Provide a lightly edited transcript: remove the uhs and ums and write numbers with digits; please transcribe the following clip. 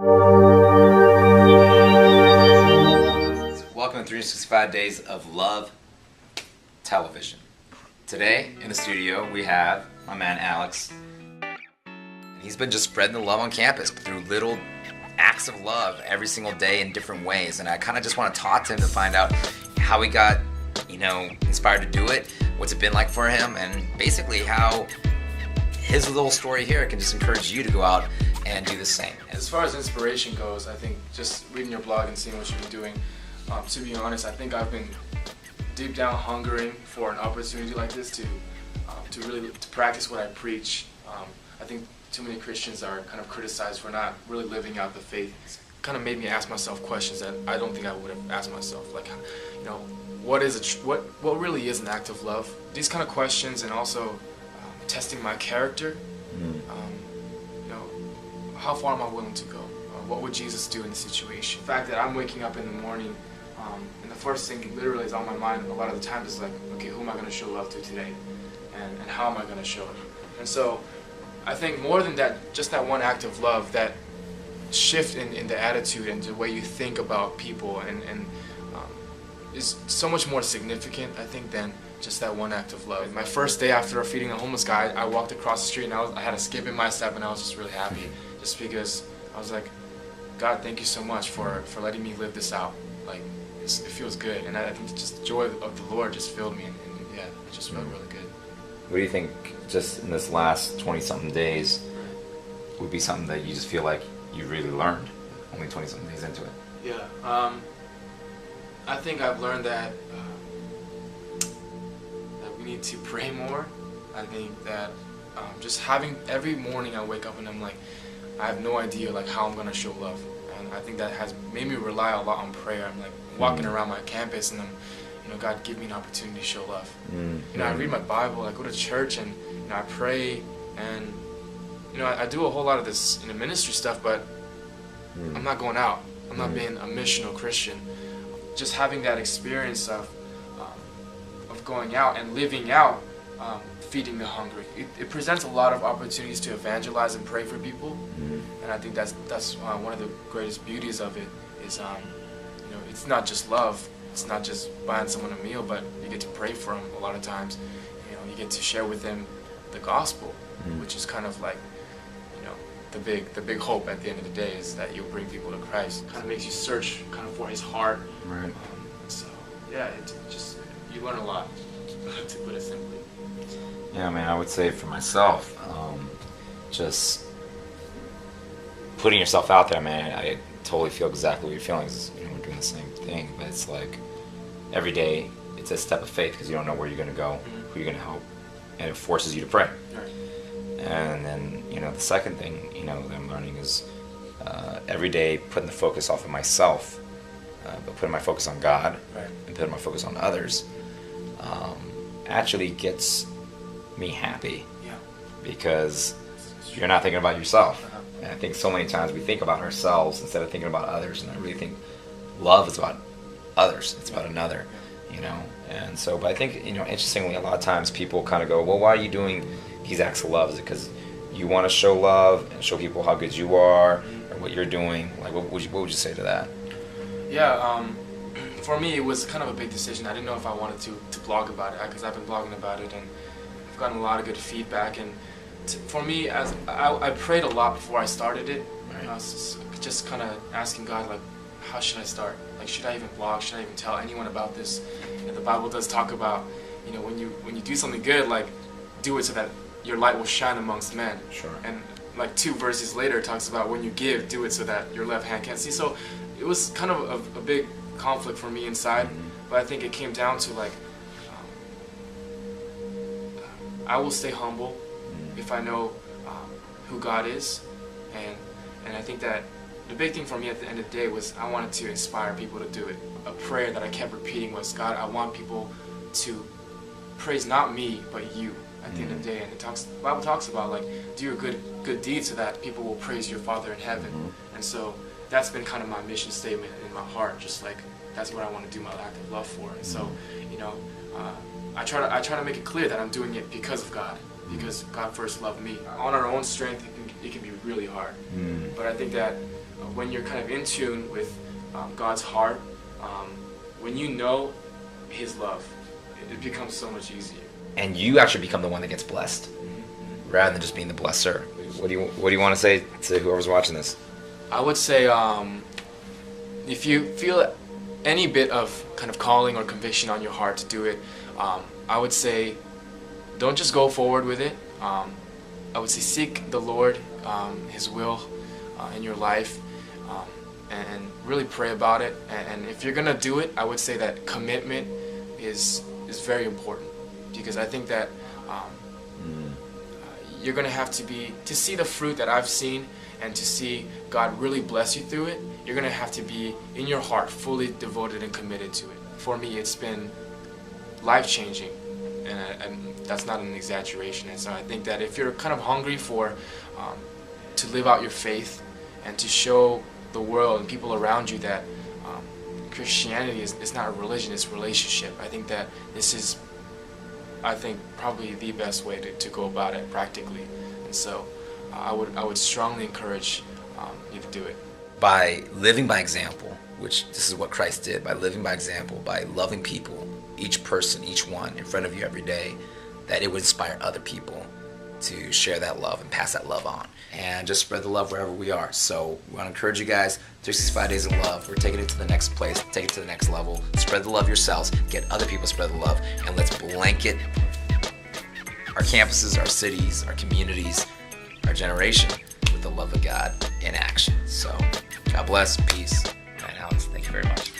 Welcome to 365 Days of Love Television. Today in the studio we have my man Alex. He's been just spreading the love on campus through little acts of love every single day in different ways. And I kind of just want to talk to him to find out how he got, inspired to do it, what's it been like for him, and basically how his little story here can just encourage you to go out and do the same. As far as inspiration goes, I think just reading your blog and seeing what you've been doing, to be honest, I think I've been deep down hungering for an opportunity like this to really practice what I preach. I think too many Christians are kind of criticized for not really living out the faith. It's kind of made me ask myself questions that I don't think I would have asked myself, like, what really is an act of love? These kind of questions, and also testing my character. How far am I willing to go? What would Jesus do in the situation? The fact that I'm waking up in the morning, and the first thing literally is on my mind a lot of the times is like, okay, who am I going to show love to today? And how am I going to show it? And so I think more than that, just that one act of love, that shift in the attitude and the way you think about people and is so much more significant, I think, than just that one act of love. My first day after feeding a homeless guy, I walked across the street and I had a skip in my step, and I was just really happy, just because I was like, God, thank you so much for letting me live this out. Like, it feels good, and I think just the joy of the Lord just filled me, and yeah, it just felt really good. What do you think, just in this last 20-something days, would be something that you just feel like you really learned, only 20-something days into it? Yeah, I think I've learned that we need to pray more. I think that just having, every morning I wake up and I'm like, I have no idea like how I'm gonna show love, and I think that has made me rely a lot on prayer. I'm like walking around my campus and I'm, God, give me an opportunity to show love. I read my Bible, I go to church, and I pray, and I do a whole lot of this ministry stuff, but I'm not going out. I'm not being a missional Christian. Just having that experience of going out and living out, feeding the hungry. It presents a lot of opportunities to evangelize and pray for people, and I think that's one of the greatest beauties of it is, it's not just love. It's not just buying someone a meal, but you get to pray for them a lot of times. You get to share with them the gospel, which is kind of like, the big hope at the end of the day is that you'll bring people to Christ. Kind of makes you search kind of for His heart. Right. So yeah, it just, you learn a lot, to put it simply. Yeah, man, I would say for myself, just putting yourself out there, man. I totally feel exactly what you're feeling. We're doing the same thing, but it's like every day it's a step of faith, because you don't know where you're going to go, who you're going to help, and it forces you to pray. Right. And then, the second thing, that I'm learning is every day putting the focus off of myself, but putting my focus on God, right, and putting my focus on others, actually gets me happy. Yeah. Because you're not thinking about yourself. And I think so many times we think about ourselves instead of thinking about others, and I really think love is about others. It's about another, And so, but I think, interestingly, a lot of times people kind of go, well, why are you doing these acts of love? Is it because you want to show love and show people how good you are, or what you're doing? Like, what would you say to that? Yeah, for me, it was kind of a big decision. I didn't know if I wanted to blog about it, because I've been blogging about it, and I've gotten a lot of good feedback. And for me, as I prayed a lot before I started it. Right. I was just kind of asking God, like, how should I start? Like, should I even blog? Should I even tell anyone about this? And the Bible does talk about, when you do something good, like, do it so that your light will shine amongst men. Sure. And like 2 verses later, it talks about when you give, do it so that your left hand can't see. So it was kind of a big conflict for me inside, but I think it came down to like, I will stay humble if I know who God is, and I think that the big thing for me at the end of the day was I wanted to inspire people to do it. A prayer that I kept repeating was, God, I want people to praise not me, but you at the end of the day. And the Bible talks about, like, do your good deeds so that people will praise your Father in heaven. And so that's been kind of my mission statement in my heart, just like that's what I want to do my act of love for. And so, I try to make it clear that I'm doing it because of God, because God first loved me. On our own strength, it can be really hard. But I think that when you're kind of in tune with God's heart, when you know His love, it becomes so much easier. And you actually become the one that gets blessed, rather than just being the blesser. What do you want to say to whoever's watching this? I would say if you feel any bit of kind of calling or conviction on your heart to do it, I would say don't just go forward with it. I would say seek the Lord, His will in your life, and really pray about it. And if you're gonna do it, I would say that commitment is very important, because I think that you're gonna have to see the fruit that I've seen, and to see God really bless you through it. You're gonna have to be in your heart fully devoted and committed to it. For me, it's been life-changing, and that's not an exaggeration. And so I think that if you're kind of hungry for to live out your faith and to show the world and people around you that Christianity is not a religion, it's a relationship, I think that this is, probably the best way to go about it practically. And so I would strongly encourage you to do it. By living by example, which this is what Christ did, by living by example, by loving people, each person, each one in front of you every day, that it would inspire other people to share that love and pass that love on, and just spread the love wherever we are. So we want to encourage you guys, 365 Days of Love, we're taking it to the next place, take it to the next level, spread the love yourselves, get other people to spread the love, and let's blanket our campuses, our cities, our communities, our generation with the love of God in action. So God bless, peace, and Alex, thank you very much.